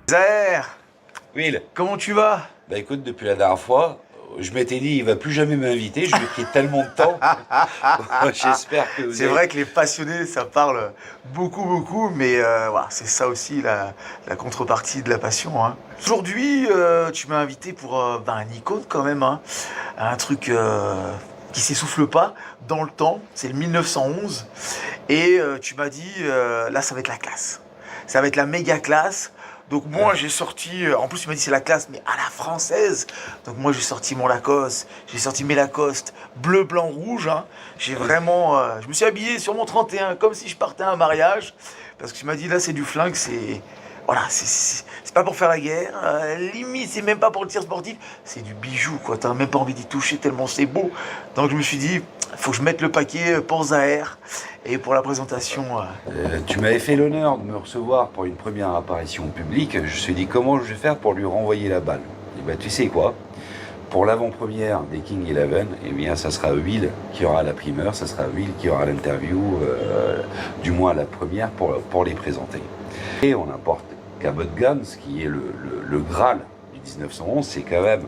Zahir, Will, comment tu vas? bah écoute, depuis la dernière fois, je m'étais dit, il va plus jamais m'inviter, je lui ai pris tellement de temps. J'espère que vous C'est avez... vrai que les passionnés, ça parle beaucoup, mais voilà, c'est ça aussi la contrepartie de la passion, hein. Aujourd'hui, tu m'as invité pour un icône quand même, hein. Un truc qui s'essouffle pas dans le temps, c'est le 1911, et tu m'as dit, là ça va être la classe, ça va être la méga classe. Donc moi j'ai sorti, en plus tu m'as dit c'est la classe mais à la française. Donc moi j'ai sorti mon Lacoste, j'ai sorti mes Lacoste bleu, blanc, rouge, hein. J'ai vraiment, je me suis habillé sur mon 31 comme si je partais à un mariage. Parce que tu m'as dit là c'est du flingue, c'est... Voilà, c'est pas pour faire la guerre, limite c'est même pas pour le tir sportif, c'est du bijou quoi, t'as même pas envie d'y toucher tellement c'est beau. Donc je me suis dit, faut que je mette le paquet pour Zahir et pour la présentation. Tu m'avais fait l'honneur de me recevoir pour une première apparition publique. Je me suis dit, comment je vais faire pour lui renvoyer la balle? Et bah tu sais quoi? Pour l'avant-première des King Eleven, eh bien, ça sera Will qui aura la primeur, ça sera Will qui aura l'interview, du moins la première, pour les présenter. Et on apporte Cabot Guns, qui est le Graal du 1911, c'est quand même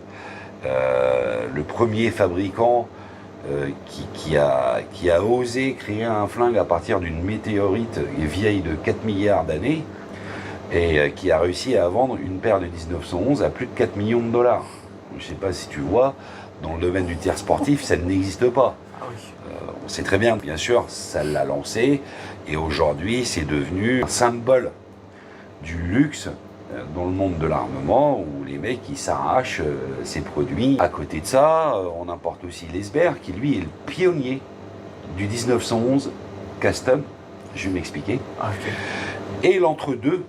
le premier fabricant qui a osé créer un flingue à partir d'une météorite vieille de 4 milliards d'années, et qui a réussi à vendre une paire de 1911 à plus de 4 millions de dollars. Je ne sais pas si tu vois, dans le domaine du tir sportif, ça n'existe pas. On sait très bien, bien sûr, ça l'a lancé, et aujourd'hui, c'est devenu un symbole du luxe dans le monde de l'armement, où les mecs ils s'arrachent ces produits. À côté de ça, on importe aussi l'Esbert, qui lui est le pionnier du 1911 custom. Je vais m'expliquer. Okay. Et l'entre-deux,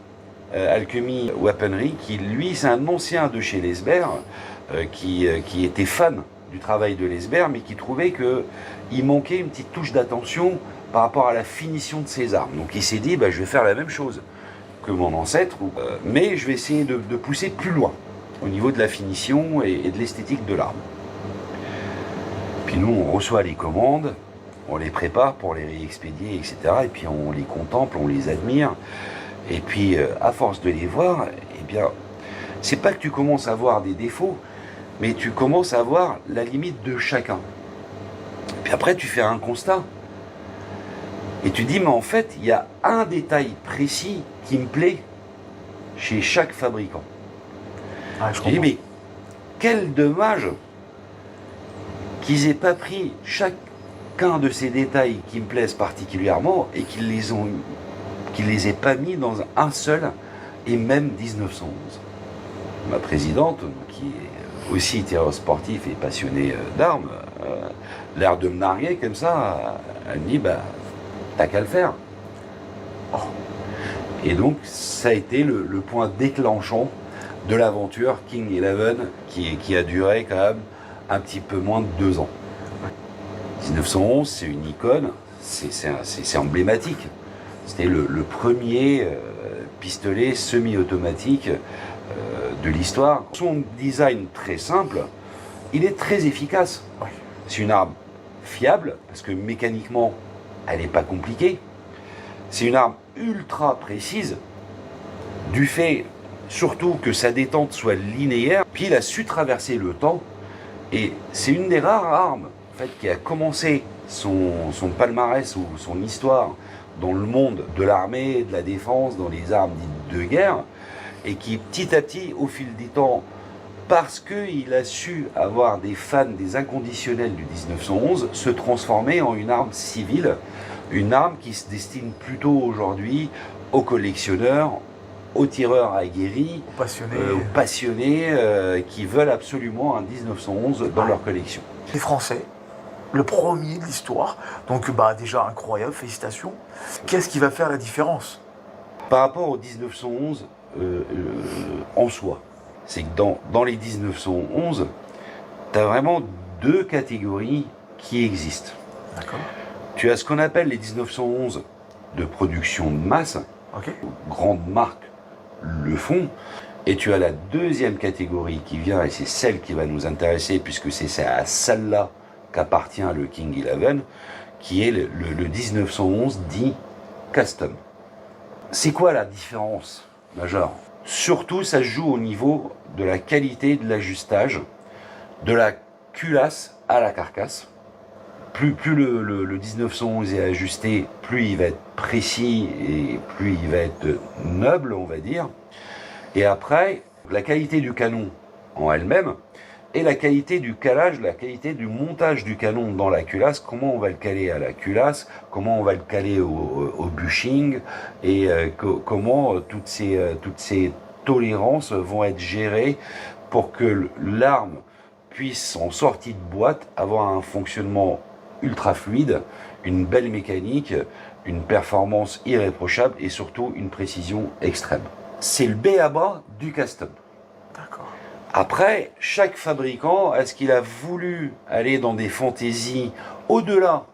Alchemy Weaponry, qui lui c'est un ancien de chez l'Esbert, qui était fan du travail de l'Esbert, mais qui trouvait qu'il manquait une petite touche d'attention par rapport à la finition de ses armes. Donc il s'est dit, bah, je vais faire la même chose que mon ancêtre, mais je vais essayer de pousser plus loin au niveau de la finition et de l'esthétique de l'arme. Puis nous, on reçoit les commandes, on les prépare pour les réexpédier, etc. Et puis on les contemple, on les admire. Et puis, à force de les voir, eh bien, c'est pas que tu commences à voir des défauts, mais tu commences à voir la limite de chacun. Puis après, tu fais un constat. Et tu dis, mais en fait, il y a un détail précis qui me plaît chez chaque fabricant. Je dis, mais quel dommage qu'ils aient pas pris chacun de ces détails qui me plaisent particulièrement et qu'ils les aient pas mis dans un seul et même 1911. Ma présidente, qui est aussi tireur sportif et passionnée d'armes, l'air de me narguer comme ça, elle me dit, bah, t'as qu'à le faire. Oh. Et donc, ça a été le point déclenchant de l'aventure King Eleven, qui a duré quand même un petit peu moins de 2 ans. 1911, c'est une icône, c'est emblématique. C'était le premier pistolet semi-automatique de l'histoire. Son design très simple, il est très efficace. C'est une arme fiable, parce que mécaniquement, elle n'est pas compliquée. C'est une arme ultra précise, du fait surtout que sa détente soit linéaire, puis il a su traverser le temps, et c'est une des rares armes en fait, qui a commencé son palmarès ou son histoire dans le monde de l'armée, de la défense, dans les armes dites de guerre, et qui petit à petit, au fil du temps, parce qu'il a su avoir des fans, des inconditionnels du 1911, se transformer en une arme civile, une arme qui se destine plutôt aujourd'hui aux collectionneurs, aux tireurs aguerris, aux passionnés qui veulent absolument un 1911 dans leur collection. Les Français, le premier de l'histoire, donc bah, déjà incroyable, félicitations. Qu'est-ce qui va faire la différence? Par rapport au 1911 en soi, c'est que dans les 1911, tu as vraiment 2 catégories qui existent. D'accord. Tu as ce qu'on appelle les 1911 de production de masse, okay. Grandes marques le font, et tu as la deuxième catégorie qui vient, et c'est celle qui va nous intéresser, puisque c'est à celle-là qu'appartient le King Eleven, qui est le 1911 dit custom. C'est quoi la différence majeure? Surtout, ça se joue au niveau de la qualité de l'ajustage, de la culasse à la carcasse. Plus le 1911 est ajusté, plus il va être précis et plus il va être noble, on va dire. Et après, la qualité du canon en elle-même et la qualité du calage, la qualité du montage du canon dans la culasse, comment on va le caler à la culasse, comment on va le caler au bushing et comment toutes ces tolérances vont être gérées pour que l'arme puisse, en sortie de boîte, avoir un fonctionnement ultra fluide, une belle mécanique, une performance irréprochable et surtout une précision extrême. C'est le b.a.-ba du custom. D'accord. Après, chaque fabricant, est-ce qu'il a voulu aller dans des fantaisies au-delà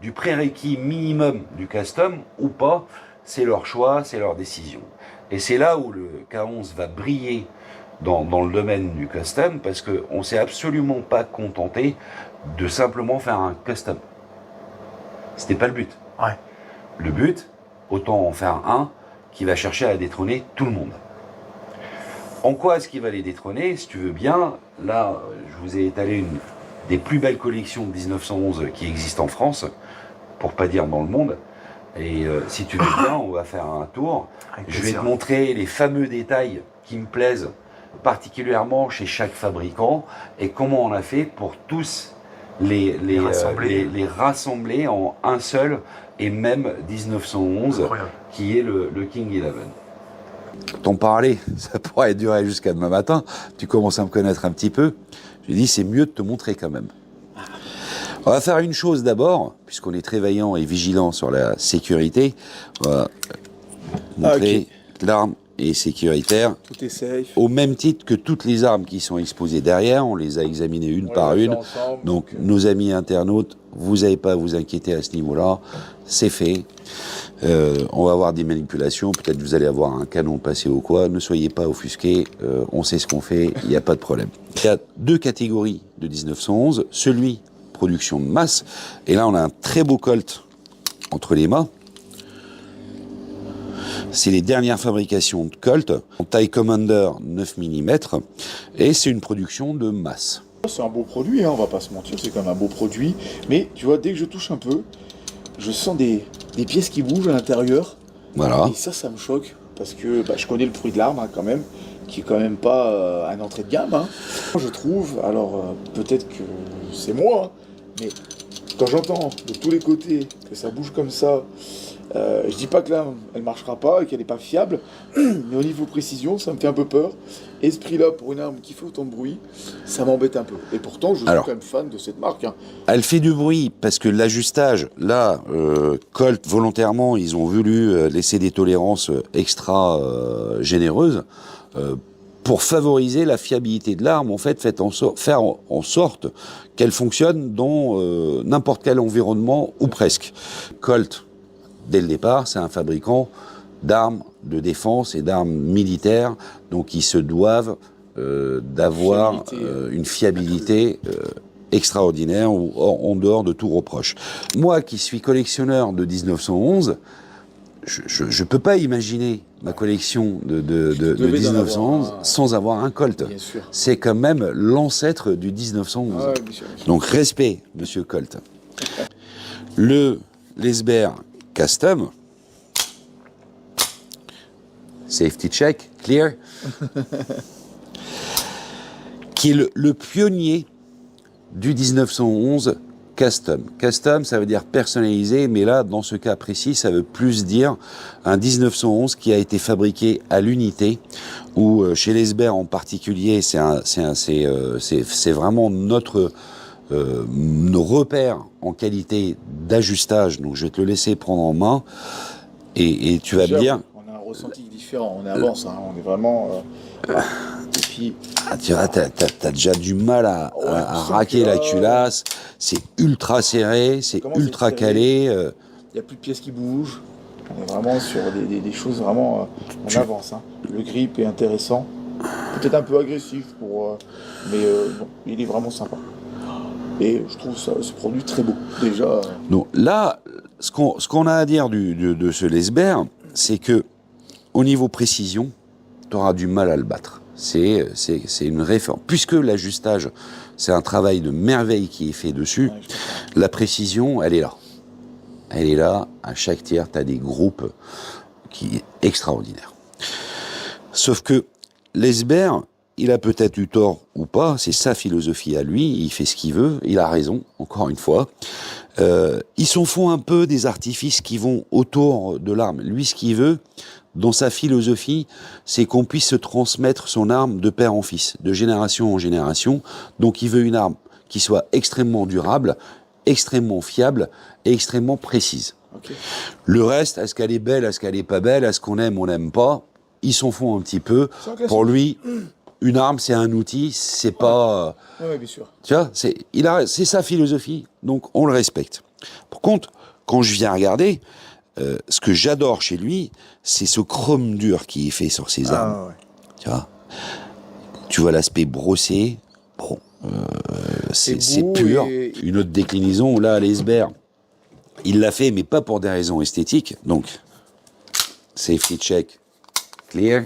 du prérequis minimum du custom ou pas? C'est leur choix, c'est leur décision. Et c'est là où le K11 va briller dans le domaine du custom, parce qu'on ne s'est absolument pas contenté de simplement faire un custom. C'était pas le but. Ouais. Le but, autant en faire un qui va chercher à détrôner tout le monde. En quoi est-ce qu'il va les détrôner? Si tu veux bien, là, je vous ai étalé une des plus belles collections de 1911 qui existent en France, pour pas dire dans le monde. Et si tu veux bien, on va faire un tour. Je vais te montrer les fameux détails qui me plaisent particulièrement chez chaque fabricant et comment on a fait pour tous les rassembler en un seul et même 1911. Incroyable. Qui est le King 11. T'en parler, ça pourrait durer jusqu'à demain matin. Tu commences à me connaître un petit peu. Je dis c'est mieux de te montrer quand même. On va faire une chose d'abord, puisqu'on est très vaillant et vigilant sur la sécurité. On va montrer que l'arme est sécuritaire. Tout est safe. Au même titre que toutes les armes qui sont exposées derrière. On les a examinées une par une. Ensemble, donc nos amis internautes, vous n'avez pas à vous inquiéter à ce niveau-là. C'est fait. On va avoir des manipulations. Peut-être vous allez avoir un canon passé ou quoi. Ne soyez pas offusqués. On sait ce qu'on fait. Il n'y a pas de problème. Il y a deux catégories de 1911. Celui production de masse. Et là, on a un très beau Colt entre les mains. C'est les dernières fabrications de Colt, en taille Commander 9 mm, et c'est une production de masse. C'est un beau produit, hein, on va pas se mentir, c'est quand même un beau produit. Mais tu vois, dès que je touche un peu, je sens des pièces qui bougent à l'intérieur. Voilà. Et ça me choque, parce que je connais le prix de l'arme hein, quand même, qui est quand même pas un entrée de gamme. Hein. Je trouve, alors peut-être que c'est moi, hein, mais quand j'entends de tous les côtés que ça bouge comme ça, je dis pas que là elle marchera pas et qu'elle n'est pas fiable, mais au niveau précision, ça me fait un peu peur. Et ce prix-là pour une arme qui fait autant de bruit, ça m'embête un peu. Et pourtant, je suis quand même fan de cette marque. Hein. Elle fait du bruit parce que l'ajustage, là, Colt volontairement, ils ont voulu laisser des tolérances extra généreuses. Pour favoriser la fiabilité de l'arme, en fait, faire en sorte qu'elle fonctionne dans n'importe quel environnement ou presque. Colt, dès le départ, c'est un fabricant d'armes de défense et d'armes militaires, donc ils se doivent d'avoir une fiabilité extraordinaire ou en dehors de tout reproche. Moi, qui suis collectionneur de 1911, je peux pas imaginer ma collection de 1911 sans avoir un Colt. C'est quand même l'ancêtre du 1911. Ah ouais, bien sûr. Donc respect, monsieur Colt. Le Lesber Custom, safety check, clear, qui est le pionnier du 1911 custom. Custom, ça veut dire personnalisé, mais là, dans ce cas précis, ça veut plus dire un 1911 qui a été fabriqué à l'unité, ou chez Lesber en particulier, c'est vraiment nos repères en qualité d'ajustage. Donc, je vais te le laisser prendre en main, et tu vas me dire... On a un ressenti différent, on avance, hein, on est vraiment... Et puis... tu vois, t'as déjà du mal à raquer la culasse, c'est ultra serré, c'est ultra calé. Il n'y a plus de pièces qui bougent, on est vraiment sur des choses vraiment... on avance, hein. Le grip est intéressant, peut-être un peu agressif, mais bon, il est vraiment sympa. Et je trouve ce produit très beau, déjà. Donc là, ce qu'on a à dire de ce Lesber, c'est que au niveau précision, tu auras du mal à le battre. C'est une réforme. Puisque l'ajustage, c'est un travail de merveille qui est fait dessus, la précision, elle est là. Elle est là, à chaque tir, tu as des groupes qui est extraordinaire. Sauf que Lesber, il a peut-être eu tort ou pas, c'est sa philosophie à lui, il fait ce qu'il veut, il a raison, encore une fois. Ils s'en font un peu des artifices qui vont autour de l'arme. Lui, ce qu'il veut, dans sa philosophie, c'est qu'on puisse se transmettre son arme de père en fils, de génération en génération. Donc il veut une arme qui soit extrêmement durable, extrêmement fiable et extrêmement précise. Okay. Le reste, est-ce qu'elle est belle, est-ce qu'elle est pas belle, est-ce qu'on aime, on n'aime pas, ils s'en font un petit peu. Pour lui, une arme, c'est un outil, c'est pas... Oui, bien sûr. Tu vois, c'est sa philosophie, donc on le respecte. Par contre, quand je viens regarder, ce que j'adore chez lui, c'est ce chrome dur qu'il fait sur ses armes. Ouais. Tu vois l'aspect brossé, bon, c'est pur. Une autre déclinaison, là, à Lesber, il l'a fait, mais pas pour des raisons esthétiques. Donc, safety check, clear.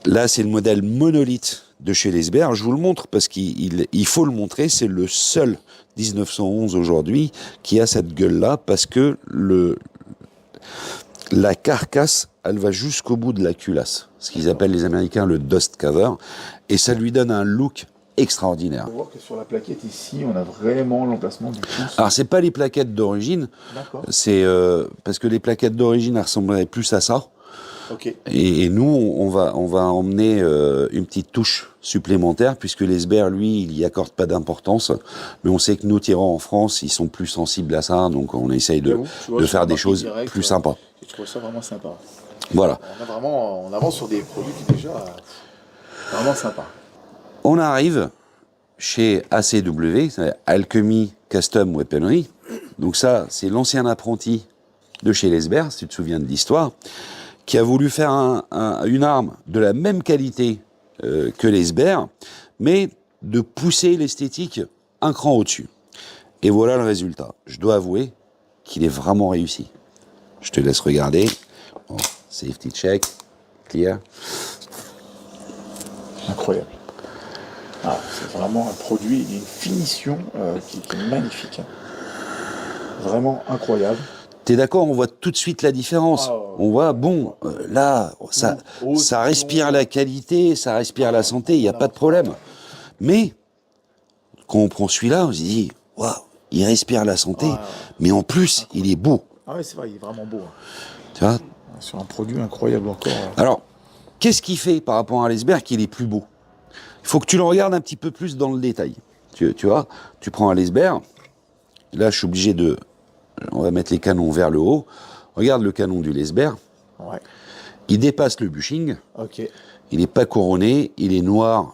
Là, c'est le modèle monolithe de chez Lesber. Je vous le montre parce qu'il faut le montrer. C'est le seul 1911 aujourd'hui qui a cette gueule-là parce que la carcasse, elle va jusqu'au bout de la culasse. Ce qu'ils appellent les Américains le dust cover. Et ça lui donne un look extraordinaire. On peut voir que sur la plaquette ici, on a vraiment l'emplacement du pouce. Alors, c'est pas les plaquettes d'origine. D'accord. C'est parce que les plaquettes d'origine, elles ressembleraient plus à ça. Okay. Et nous, on va emmener une petite touche supplémentaire, puisque Lesber, lui, il y accorde pas d'importance. Mais on sait que nos tirants en France, ils sont plus sensibles à ça, donc on essaye de faire des choses plus sympas. Je trouve ça vraiment sympa. Voilà. On avance sur des produits qui déjà vraiment sympas. On arrive chez ACW, c'est Alchemy Custom Weaponry. Donc ça, c'est l'ancien apprenti de chez Lesber, si tu te souviens de l'histoire, qui a voulu faire une arme de la même qualité que Lesber, mais de pousser l'esthétique un cran au-dessus. Et voilà le résultat. Je dois avouer qu'il est vraiment réussi. Je te laisse regarder. Bon, safety check, clear. Incroyable. Ah, c'est vraiment un produit, une finition qui est magnifique. Vraiment incroyable. T'es d'accord, on voit tout de suite la différence. On voit, bon, là, ça respire la qualité, ça respire la santé, il n'y a pas de problème. Mais, quand on prend celui-là, on se dit, waouh, il respire la santé, mais en plus, il est beau. Ah oui, c'est vrai, il est vraiment beau. Tu vois ? Sur un produit incroyable encore. Alors, qu'est-ce qui fait par rapport à Lesber qu'il est plus beau ? Il faut que tu le regardes un petit peu plus dans le détail. Tu vois, tu prends un Lesber, là, je suis obligé de... On va mettre les canons vers le haut. Regarde le canon du Lesber. Ouais. Il dépasse le bushing. Ok. Il n'est pas couronné. Il est noir.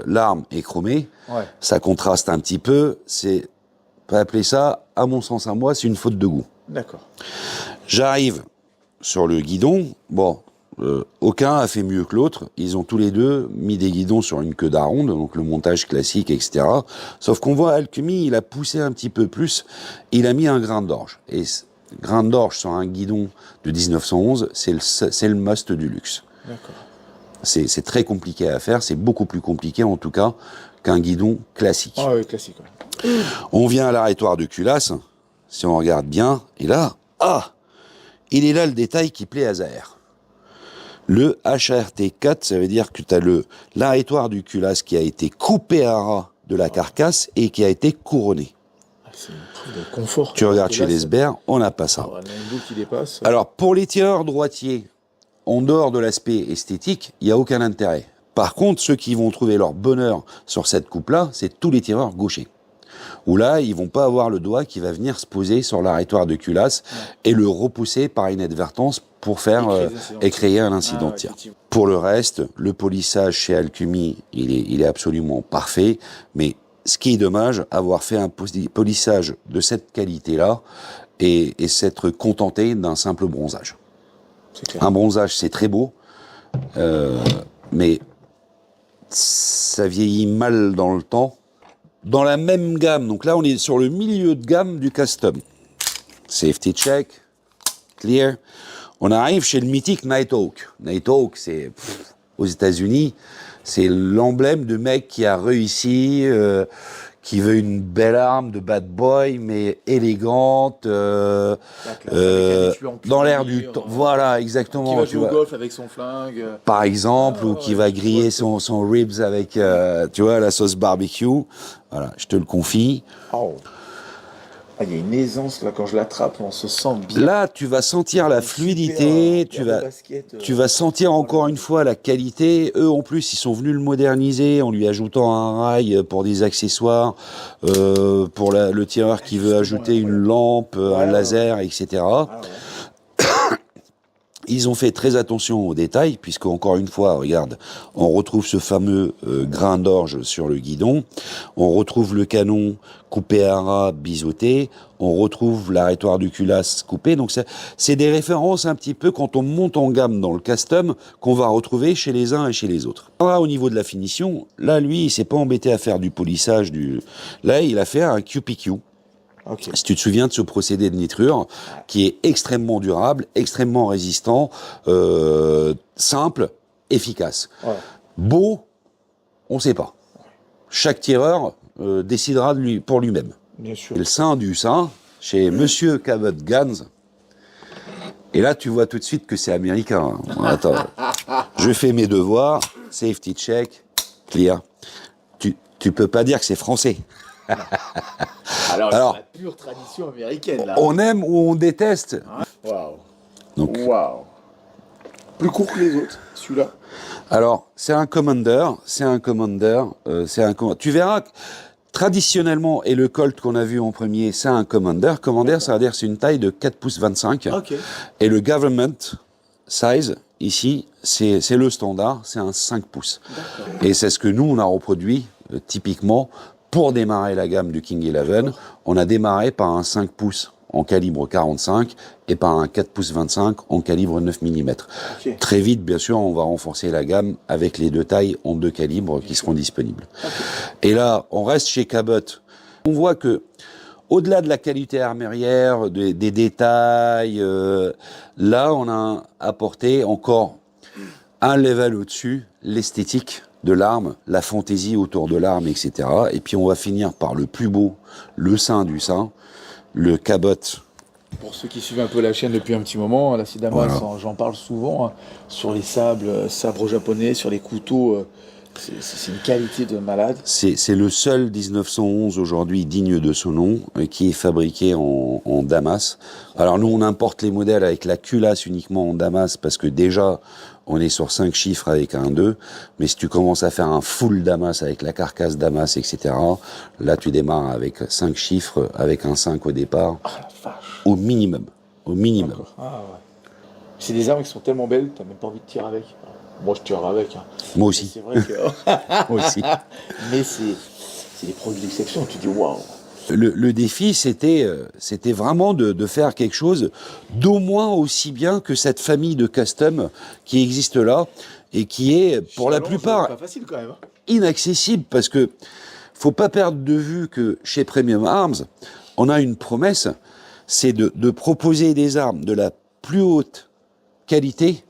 L'arme est chromée. Ouais. Ça contraste un petit peu. C'est, on peut appeler ça, à mon sens à moi, c'est une faute de goût. D'accord. J'arrive sur le guidon. Bon, aucun a fait mieux que l'autre. Ils ont tous les deux mis des guidons sur une queue d'aronde, donc le montage classique, etc. Sauf qu'on voit Alchemy, il a poussé un petit peu plus. Il a mis un grain d'orge. Et grain d'orge sur un guidon de 1911, c'est le must du luxe. D'accord. C'est très compliqué à faire. C'est beaucoup plus compliqué, en tout cas, qu'un guidon classique. Ah oui, classique. Ouais. On vient à l'arrêtoire de culasse, si on regarde bien, et là, il est là le détail qui plaît à Zahir. Le HRT4, ça veut dire que tu as l'arrêtoire du culasse qui a été coupé à ras de la carcasse et qui a été couronné. C'est une preuve de confort. Tu regardes chez Lesber, on n'a pas ça. On a une boule qui dépasse. Alors, pour les tireurs droitiers, en dehors de l'aspect esthétique, il n'y a aucun intérêt. Par contre, ceux qui vont trouver leur bonheur sur cette coupe-là, c'est tous les tireurs gauchers. Où là, ils vont pas avoir le doigt qui va venir se poser sur l'arrêtoire de culasse et le repousser par inadvertance pour faire créer un incident de tir. Pour le reste, le polissage chez Alchemy, il est absolument parfait, mais ce qui est dommage, avoir fait un polissage de cette qualité-là et s'être contenté d'un simple bronzage. Un bronzage, c'est très beau, mais ça vieillit mal dans le temps. Dans la même gamme, donc là on est sur le milieu de gamme du custom. Safety check, clear. On arrive chez le mythique Nighthawk. Nighthawk, c'est aux États-Unis, c'est l'emblème de mec qui a réussi, qui veut une belle arme de bad boy, mais élégante, dans l'air du temps. Voilà, exactement. Qui va tu jouer au vois. golf avec son flingue. Par exemple, ou qui va griller son ribs avec, tu vois, la sauce barbecue. Voilà, je te le confie. Oh. Ah, il y a une aisance là quand je l'attrape, on se sent bien. Là, tu vas sentir la fluidité, tu vas sentir encore une fois la qualité. Eux, en plus, ils sont venus le moderniser en lui ajoutant un rail pour des accessoires, pour le tireur qui veut ajouter une lampe, un laser, etc. Ah, ouais. Ils ont fait très attention aux détails, puisque encore une fois, regarde, on retrouve ce fameux grain d'orge sur le guidon, on retrouve le canon coupé à ras, biseauté, on retrouve l'arrêtoire du culasse coupé, donc c'est des références un petit peu quand on monte en gamme dans le custom qu'on va retrouver chez les uns et chez les autres. Là, au niveau de la finition, là, lui, il s'est pas embêté à faire du polissage, là, il a fait un QPQ. Okay. Si tu te souviens de ce procédé de nitrure, qui est extrêmement durable, extrêmement résistant, simple, efficace. Ouais. Beau, on ne sait pas. Chaque tireur décidera pour lui-même. Bien sûr. Et le sein du sein, chez Monsieur Cabot Guns, et là tu vois tout de suite que c'est américain. Attends, je fais mes devoirs, safety check, clear. Tu peux pas dire que c'est français. Alors, Alors, c'est la pure tradition américaine, là. On aime ou on déteste. Waouh. Donc, Waouh. Plus court que les autres, celui-là. alors, c'est un commander. Tu verras que, traditionnellement, et le Colt qu'on a vu en premier, c'est un commander. Commander, ça veut dire que c'est une taille de 4 pouces 25. Ok. Et le government size, ici, c'est le standard, c'est un 5 pouces. Et c'est ce que nous, on a reproduit, typiquement, pour démarrer la gamme du King 11, on a démarré par un 5 pouces en calibre 45 et par un 4 pouces 25 en calibre 9 mm. Okay. Très vite, bien sûr, on va renforcer la gamme avec les deux tailles en deux calibres qui seront disponibles. Okay. Et là, on reste chez Cabot. On voit que, au-delà de la qualité armurière, des détails, là, on a apporté encore un level au-dessus, l'esthétique de l'arme, la fantaisie autour de l'arme, etc. Et puis on va finir par le plus beau, le sein du sein, le Cabot. Pour ceux qui suivent un peu la chaîne depuis un petit moment, la Sidamas, voilà. J'en parle souvent, hein, sur les sabres japonais, sur les couteaux, c'est une qualité de malade. C'est le seul 1911 aujourd'hui digne de ce nom, qui est fabriqué en Damas. Alors nous, on importe les modèles avec la culasse uniquement en Damas, parce que déjà, on est sur 5 chiffres avec un 2, mais si tu commences à faire un full Damas avec la carcasse Damas, etc., là tu démarres avec 5 chiffres, avec un 5 au départ, au minimum. Au minimum. Ah, ouais. C'est des armes qui sont tellement belles, t'as même pas envie de tirer avec. Moi je tire avec. Hein. Moi aussi. C'est vrai que... Moi aussi. Mais c'est des produits d'exception, tu dis waouh. Le défi, c'était vraiment de faire quelque chose d'au moins aussi bien que cette famille de custom qui existe là et qui est, pour la plupart, pas facile quand même, hein. Inaccessible, parce que faut pas perdre de vue que chez Premium Arms, on a une promesse, c'est de proposer des armes de la plus haute qualité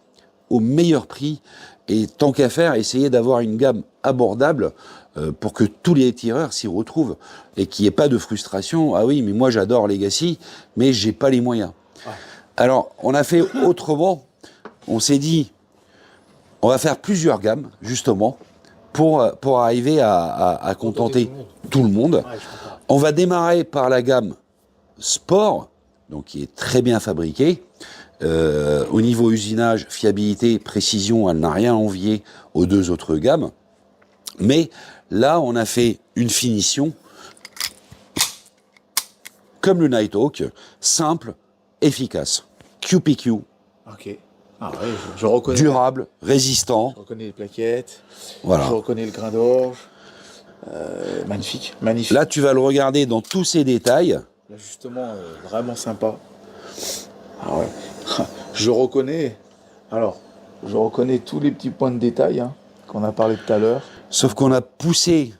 au meilleur prix, et tant qu'à faire, essayer d'avoir une gamme abordable pour que tous les tireurs s'y retrouvent et qu'il n'y ait pas de frustration. Ah oui, mais moi j'adore Legacy, mais j'ai pas les moyens. Ouais. Alors, on a fait autrement. On s'est dit, on va faire plusieurs gammes, justement, pour arriver à contenter tout le monde. Ouais, on va démarrer par la gamme Sport, donc qui est très bien fabriquée. Au niveau usinage, fiabilité, précision, elle n'a rien à envier aux deux autres gammes. Mais là, on a fait une finition comme le Nighthawk, simple, efficace. QPQ. Ok. Ah ouais, je reconnais. Durable, résistant. Je reconnais les plaquettes. Voilà. Je reconnais le grain d'orge. Magnifique, magnifique. Là, tu vas le regarder dans tous ses détails. L'ajustement vraiment sympa. Ah ouais. Je reconnais. Alors, je reconnais tous les petits points de détail, hein, qu'on a parlé tout à l'heure. Sauf qu'on a poussé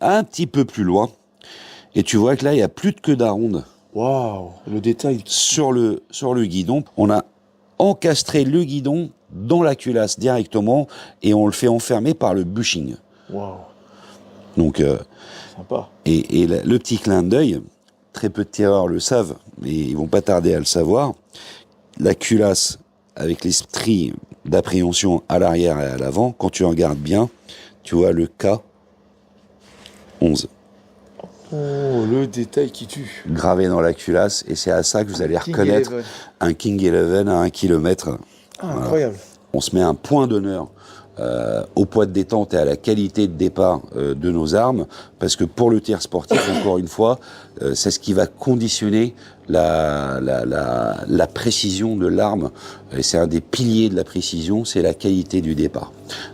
un petit peu plus loin. Et tu vois que là, il n'y a plus de queue d'aronde. Waouh, le détail. Sur le guidon, on a encastrer le guidon dans la culasse directement et on le fait enfermer par le bushing. Waouh, Donc, sympa. et le petit clin d'œil, très peu de tireurs le savent, mais ils vont pas tarder à le savoir. La culasse avec les stries d'appréhension à l'arrière et à l'avant, quand tu regardes bien, tu vois le K11 Oh, le détail qui tue. gravé dans la culasse, et c'est à ça que vous allez King reconnaître Eleven. un King Eleven à 1 km. Ah, incroyable. On se met un point d'honneur au poids de détente et à la qualité de départ de nos armes, parce que pour le tir sportif, encore une fois, c'est ce qui va conditionner la précision de l'arme, et c'est un des piliers de la précision, c'est la qualité du départ.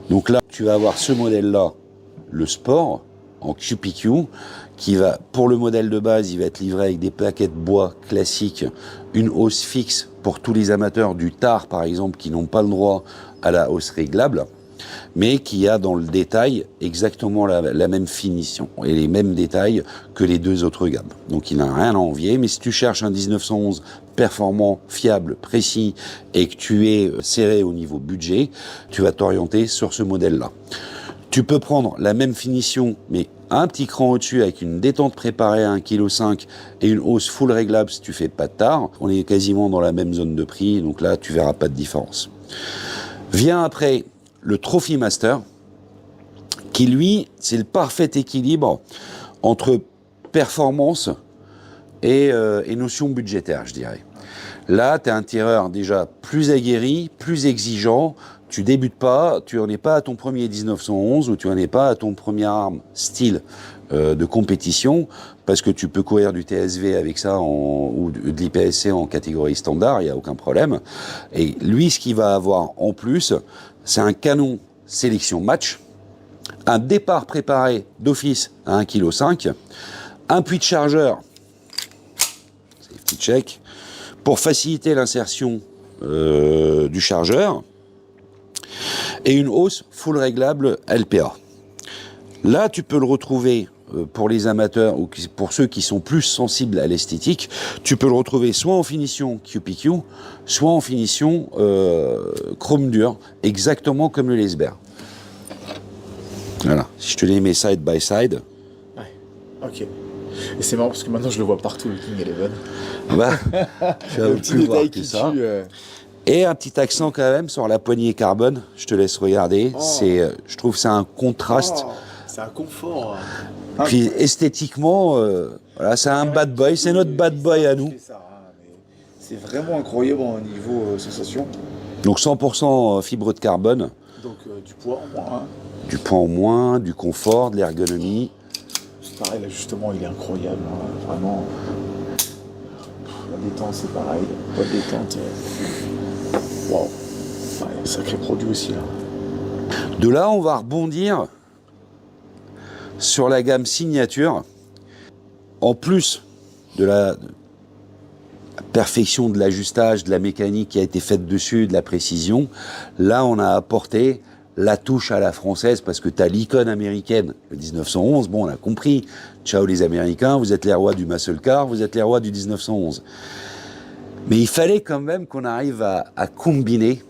Donc là, tu vas avoir ce modèle-là, le sport, en QPQ, qui va, pour le modèle de base, il va être livré avec des plaquettes bois classiques, une hausse fixe pour tous les amateurs du tard, par exemple, qui n'ont pas le droit à la hausse réglable, mais qui a dans le détail exactement la même finition et les mêmes détails que les deux autres gammes. Donc il n'a rien à envier, mais si tu cherches un 1911 performant, fiable, précis et que tu es serré au niveau budget, tu vas t'orienter sur ce modèle-là. Tu peux prendre la même finition, mais un petit cran au-dessus avec une détente préparée à 1,5 kg et une hausse full réglable si tu fais pas de tard. On est quasiment dans la même zone de prix, donc là, tu verras pas de différence. Vient après le Trophy Master, qui lui, c'est le parfait équilibre entre performance et notion budgétaire, je dirais. Là, tu es un tireur déjà plus aguerri, plus exigeant. Tu débutes pas, tu n'en es pas à ton premier 1911 ou tu n'en es pas à ton premier arme style de compétition, parce que tu peux courir du TSV avec ça ou de l'IPSC en catégorie standard, il n'y a aucun problème. Et lui, ce qu'il va avoir en plus, c'est un canon sélection match, un départ préparé d'office à 1,5 kg, un puits de chargeur, safety check, pour faciliter l'insertion du chargeur, et une hausse full réglable LPA. Là, tu peux le retrouver pour les amateurs ou pour ceux qui sont plus sensibles à l'esthétique, tu peux le retrouver soit en finition QPQ, soit en finition chrome dur, exactement comme le Lesber. Voilà, si je te les mets side by side. Ouais, ok. Et c'est marrant parce que maintenant je le vois partout, le King Eleven. Bah, tu vas Le plus petit voir détail que qui ça. tue. Et un petit accent quand même sur la poignée carbone, je te laisse regarder. Oh. Je trouve que c'est un contraste. Oh, c'est un confort. Puis esthétiquement, voilà, c'est un bad boy, c'est notre bad boy à nous. C'est vraiment incroyable au niveau sensation. Donc 100% fibre de carbone, Donc du poids en moins. Hein. du poids en moins, du confort, de l'ergonomie. Pareil, l'ajustement il est incroyable. Hein. Vraiment. La détente c'est pareil. Pas de détente. Waouh. Ouais, sacré produit aussi là. De là, on va rebondir sur la gamme signature. En plus de la perfection de l'ajustage, de la mécanique qui a été faite dessus, de la précision, là, on a apporté la touche à la française parce que tu as l'icône américaine, le 1911, bon, on a compris. Ciao les Américains, vous êtes les rois du muscle car, vous êtes les rois du 1911. Mais il fallait quand même qu'on arrive à combiner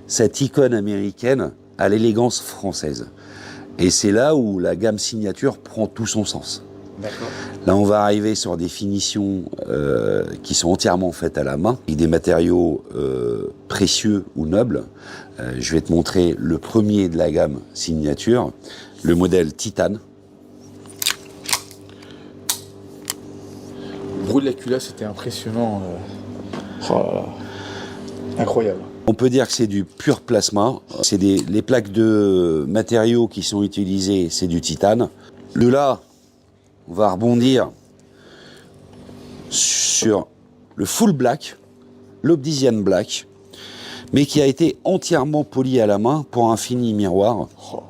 cette icône américaine à l'élégance française. Et c'est là où la gamme signature prend tout son sens. D'accord. Là, on va arriver sur des finitions qui sont entièrement faites à la main, avec des matériaux précieux ou nobles. Je vais te montrer le premier de la gamme signature, le modèle Titane. Le bruit de la culasse c'était impressionnant. Oh là là. Incroyable. On peut dire que c'est du pur plasma. C'est les plaques de matériaux qui sont utilisées, c'est du titane. De là, on va rebondir sur le full black, l'Obsidian black, mais qui a été entièrement poli à la main pour un fini miroir. Oh.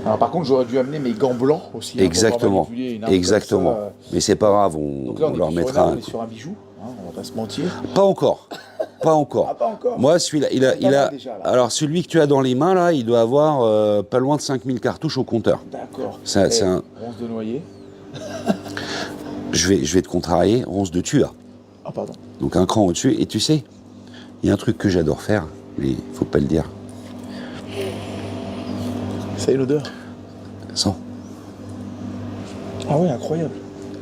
Alors, par contre, j'aurais dû amener mes gants blancs aussi. Exactement, exactement. Mais c'est pas grave, Donc là, on leur mettra on un. est sur un bijou, hein, on va pas se mentir. Pas encore. Pas encore. Ah, pas encore. Moi, celui-là, il Pas a. mal déjà, là. Alors, celui que tu as dans les mains, là, il doit avoir pas loin de 5000 cartouches au compteur. D'accord. C'est un. Ronce de noyer. Je vais te contrarier, ronce de Tua. Ah, pardon. Donc un cran au-dessus. Et tu sais, Il y a un truc que j'adore faire, mais il faut pas le dire. Ça y est l'odeur. Sens. Ah ouais, incroyable.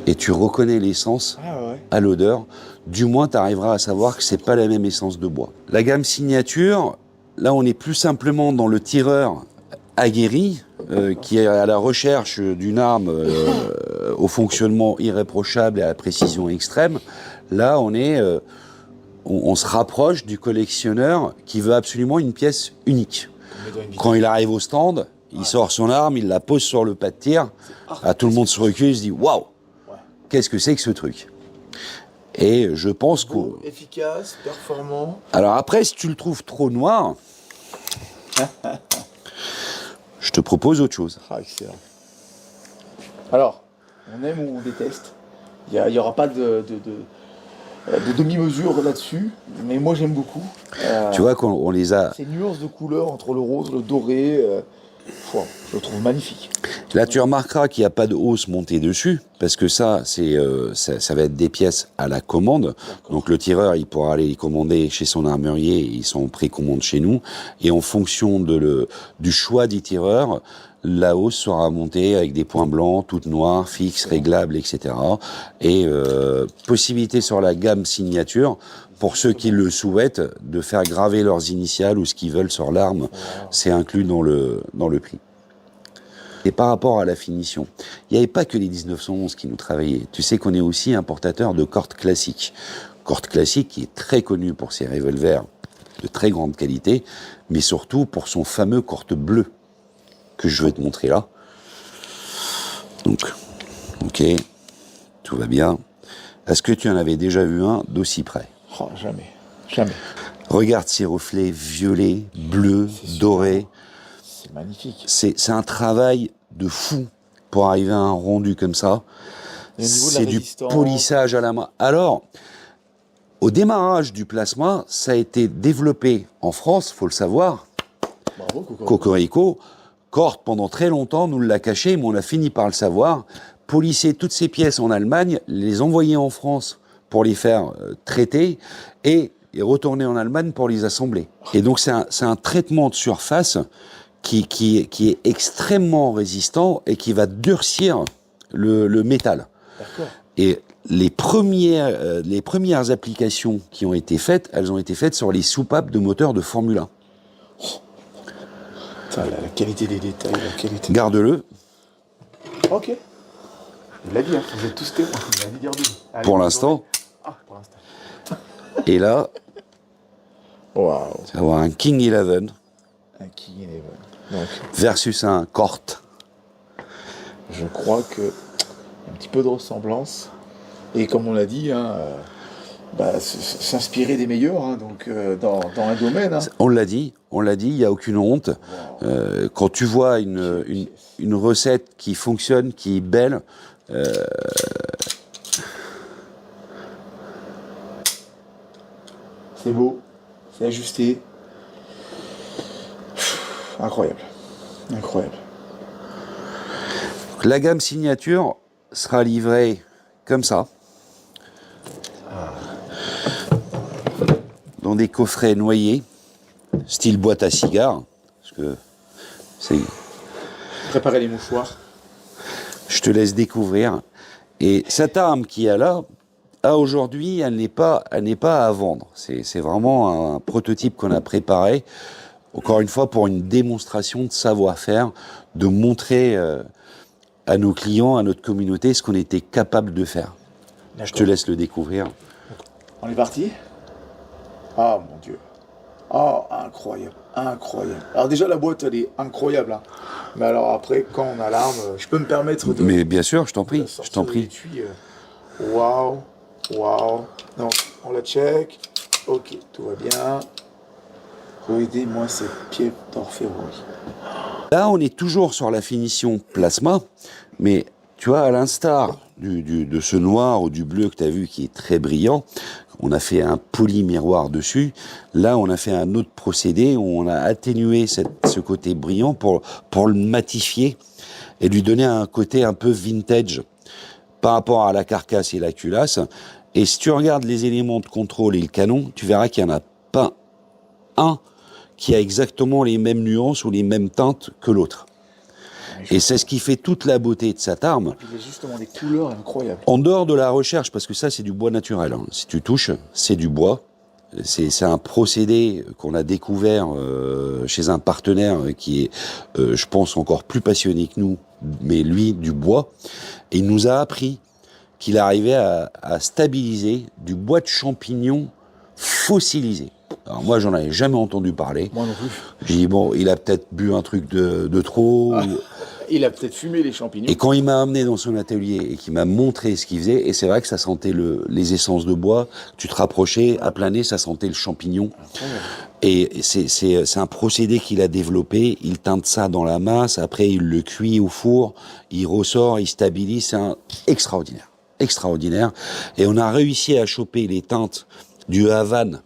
Et tu reconnais l'essence Ah ouais. à l'odeur. Du moins, tu arriveras à savoir que c'est pas la même essence de bois. La gamme signature, là, on est plus simplement dans le tireur aguerri, qui est à la recherche d'une arme au fonctionnement irréprochable et à la précision extrême. Là, on se rapproche du collectionneur qui veut absolument une pièce unique. Quand il arrive au stand, il sort son arme, il la pose sur le pas de tir. Tout le monde se recule, il se dit waouh, qu'est-ce que c'est que ce truc? Et je pense que. Efficace, performant. Alors après, si tu le trouves trop noir, je te propose autre chose. Ah, excellent. Alors, on aime ou on déteste. Il n'y aura pas de demi-mesure là-dessus, mais moi j'aime beaucoup. Tu vois qu'on les a. Ces nuances de couleur entre le rose, le doré, je le trouve magnifique. Là, tu remarqueras qu'il n'y a pas de hausse montée dessus, parce que ça va être des pièces à la commande. Donc le tireur, il pourra aller les commander chez son armurier, ils sont précommande chez nous. Et en fonction du choix du tireur, la hausse sera montée avec des points blancs, toutes noires, fixes, réglables, etc. Et possibilité sur la gamme signature, pour ceux qui le souhaitent, de faire graver leurs initiales ou ce qu'ils veulent sur l'arme. C'est inclus dans le prix. Et par rapport à la finition, il n'y avait pas que les 1911 qui nous travaillaient. Tu sais qu'on est aussi importateur de cordes classiques. Cordes classiques qui est très connu pour ses revolvers de très grande qualité, mais surtout pour son fameux corte bleu, que je vais te montrer là. Donc, ok, tout va bien. Est-ce que tu en avais déjà vu un d'aussi près? Oh, jamais, jamais. Regarde ces reflets violets, bleus, dorés. C'est magnifique. C'est un travail de fou pour arriver à un rendu comme ça. C'est du polissage à la main. Alors, au démarrage du plasma, ça a été développé en France, faut le savoir. Bravo, Cocorico. Cort, pendant très longtemps, nous l'a caché, mais on a fini par le savoir. Polisser toutes ces pièces en Allemagne, les envoyer en France pour les faire traiter et retourner en Allemagne pour les assembler. Et donc, c'est un traitement de surface qui est extrêmement résistant et qui va durcir le métal. D'accord. Et les premières applications qui ont été faites, elles ont été faites sur les soupapes de moteurs de Formule 1. La qualité des détails, la qualité. Garde-le. Ok. Il l'a dit, hein. Vous êtes tous témoins. Il a dit garde-le. Allez, Pour l'instant. Ah, pour l'instant. Et là, Waouh. ça va avoir un King 11 Un King Eleven. Donc, versus un Cort. je crois que un petit peu de ressemblance. Et comme on l'a dit, hein, s'inspirer des meilleurs, hein, donc dans un domaine. Hein. On l'a dit, il n'y a aucune honte. Wow. Quand tu vois une recette qui fonctionne, qui est belle, C'est beau, c'est ajusté. Incroyable. Incroyable. la gamme signature sera livrée comme ça. Dans des coffrets noyés, style boîte à cigares. Parce que c'est... Préparez les mouchoirs. Je te laisse découvrir. Et cette arme qu'il y a là, aujourd'hui, elle n'est pas à vendre. C'est vraiment un prototype qu'on a préparé, encore une fois, pour une démonstration de savoir-faire, de montrer à nos clients, à notre communauté, ce qu'on était capable de faire. Je te laisse le découvrir. On est parti? Ah mon Dieu. Oh, incroyable, incroyable. Alors déjà la boîte elle est incroyable. Hein. Mais alors après quand on a l'arme, je peux me permettre de... Mais bien sûr, je t'en prie, je t'en prie. Waouh, waouh. Donc on la check. Ok, tout va bien. Regardez-moi cette pièce d'orfèvrerie. Là, on est toujours sur la finition plasma, mais tu vois, à l'instar de ce noir ou du bleu que tu as vu qui est très brillant, on a fait un poly-miroir dessus. Là, on a fait un autre procédé où on a atténué ce côté brillant pour le matifier et lui donner un côté un peu vintage par rapport à la carcasse et la culasse. Et si tu regardes les éléments de contrôle et le canon, tu verras qu'il n'y en a pas un qui a exactement les mêmes nuances ou les mêmes teintes que l'autre. Et c'est ce qui fait toute la beauté de cette arme. Il y a justement des couleurs incroyables. En dehors de la recherche, parce que ça c'est du bois naturel, hein. Si tu touches, c'est du bois. C'est un procédé qu'on a découvert chez un partenaire qui est, je pense, encore plus passionné que nous, mais lui, du bois. Et il nous a appris qu'il arrivait à stabiliser du bois de champignon fossilisé. Alors moi, j'en avais jamais entendu parler. Moi non plus. J'ai dit, bon, il a peut-être bu un truc de trop. Ah. Il a peut-être fumé les champignons. Et quand il m'a amené dans son atelier et qu'il m'a montré ce qu'il faisait, et c'est vrai que ça sentait les essences de bois, tu te rapprochais, à plein nez, ça sentait le champignon. Incroyable. Et c'est un procédé qu'il a développé, il teinte ça dans la masse, après il le cuit au four, il ressort, il stabilise, c'est extraordinaire. Extraordinaire. Et on a réussi à choper les teintes du Havane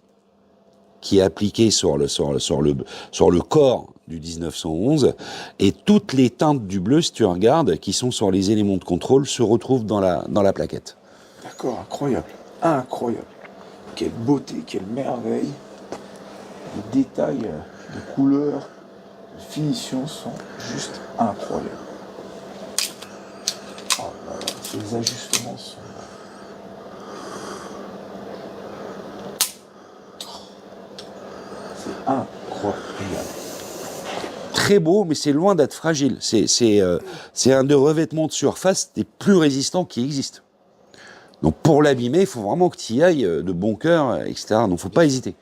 qui est appliqué sur le corps du 1911, et toutes les teintes du bleu, si tu regardes, qui sont sur les éléments de contrôle, se retrouvent dans la plaquette. D'accord, incroyable. Incroyable. Quelle beauté, quelle merveille. Les détails de couleurs, de finition sont juste incroyables. Oh là là, ces ajustements sont... C'est incroyable. Très beau, mais c'est loin d'être fragile. C'est un de revêtements de surface des plus résistants qui existent. Donc pour l'abîmer, il faut vraiment que tu y ailles de bon cœur, etc. Donc il ne faut pas hésiter.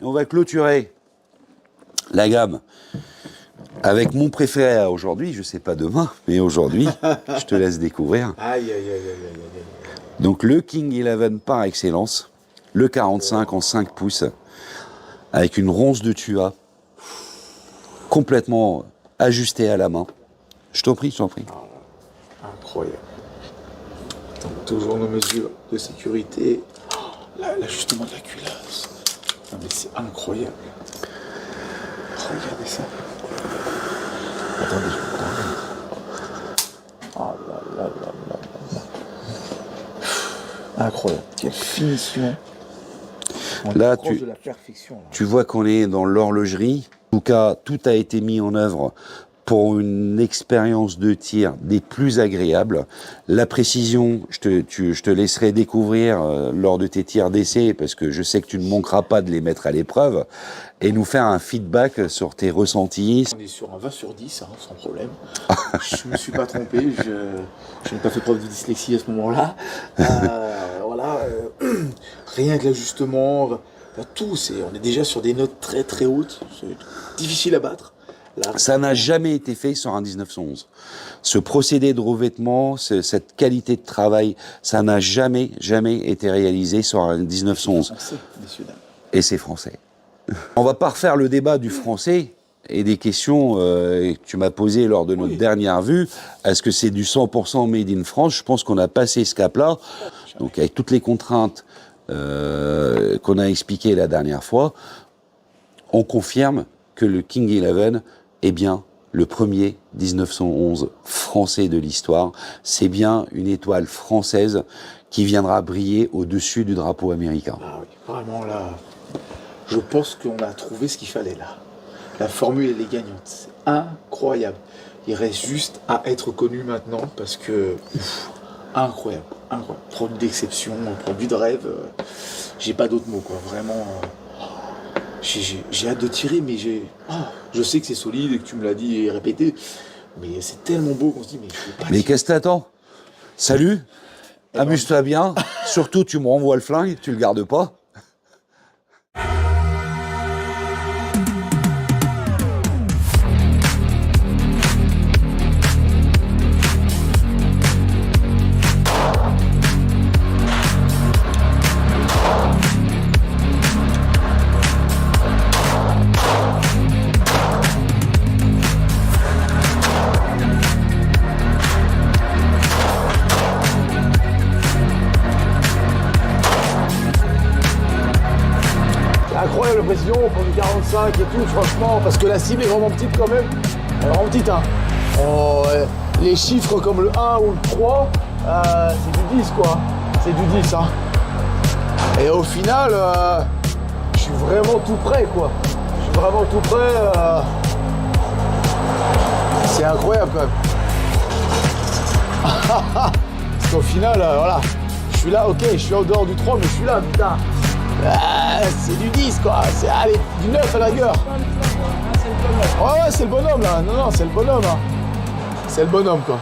On va clôturer la gamme avec mon préféré à aujourd'hui, je ne sais pas demain, mais aujourd'hui, je te laisse découvrir. Aïe, aïe, aïe, aïe, aïe, aïe. Donc le King 11 par excellence, le 45 en 5 pouces, avec une ronce de tuya, complètement ajustée à la main. Je t'en prie, je t'en prie. Incroyable. Donc, toujours nos mesures de sécurité. Oh, l'ajustement de la culasse. Non, mais c'est incroyable. Regardez ça. Attendez, je vais prendre. Oh là là là là là là. Incroyable. Quelle finition. On est Là, proche de la perfection. Là. Tu vois qu'on est dans l'horlogerie. En tout cas, tout a été mis en œuvre pour une expérience de tir des plus agréables. La précision, je te laisserai découvrir lors de tes tirs d'essai, parce que je sais que tu ne manqueras pas de les mettre à l'épreuve, et nous faire un feedback sur tes ressentis. On est sur un 20 sur 10, hein, sans problème. Je ne me suis pas trompé, je n'ai pas fait preuve de dyslexie à ce moment-là. Voilà, rien que l'ajustement, tout, on est déjà sur des notes très très hautes, c'est difficile à battre. Là, ça n'a jamais été fait sur un 1911. Ce procédé de revêtement, cette qualité de travail, ça n'a jamais été réalisé sur un 1911. Français, messieurs, dames. Et c'est français. On va pas refaire le débat du français et des questions que tu m'as posées lors de notre dernière vue. Est-ce que c'est du 100% made in France? Je pense qu'on a passé ce cap-là. Donc avec toutes les contraintes qu'on a expliquées la dernière fois, on confirme que le King 11 est bien le premier 1911 français de l'histoire. C'est bien une étoile française qui viendra briller au-dessus du drapeau américain. Ah oui, vraiment là, je pense qu'on a trouvé ce qu'il fallait là. La formule, elle est gagnante. C'est incroyable. Il reste juste à être connu maintenant parce que... incroyable, incroyable. Produit d'exception, produit de rêve. J'ai pas d'autres mots, quoi. Vraiment... J'ai hâte de tirer, mais je sais que c'est solide et que tu me l'as dit et répété, mais c'est tellement beau qu'on se dit, mais je peux pas. Mais qu'est-ce que t'attends? Salut, amuse-toi bien, surtout tu me renvoies le flingue, tu le gardes pas. Incroyable précision pour du 45 et tout, franchement, parce que la cible est vraiment petite quand même. Elle est vraiment petite, hein. Les chiffres comme le 1 ou le 3, c'est du 10, quoi. C'est du 10, hein. Et au final, suis vraiment tout près, quoi. Je suis vraiment tout près. C'est incroyable, quand même. Parce qu'au final, voilà. Je suis là, ok, je suis en dehors du 3, mais je suis là, putain. C'est du 10, quoi. C'est, allez, du 9 à la rigueur. Ouais, c'est le bonhomme, là. Non, c'est le bonhomme, hein. C'est le bonhomme, quoi.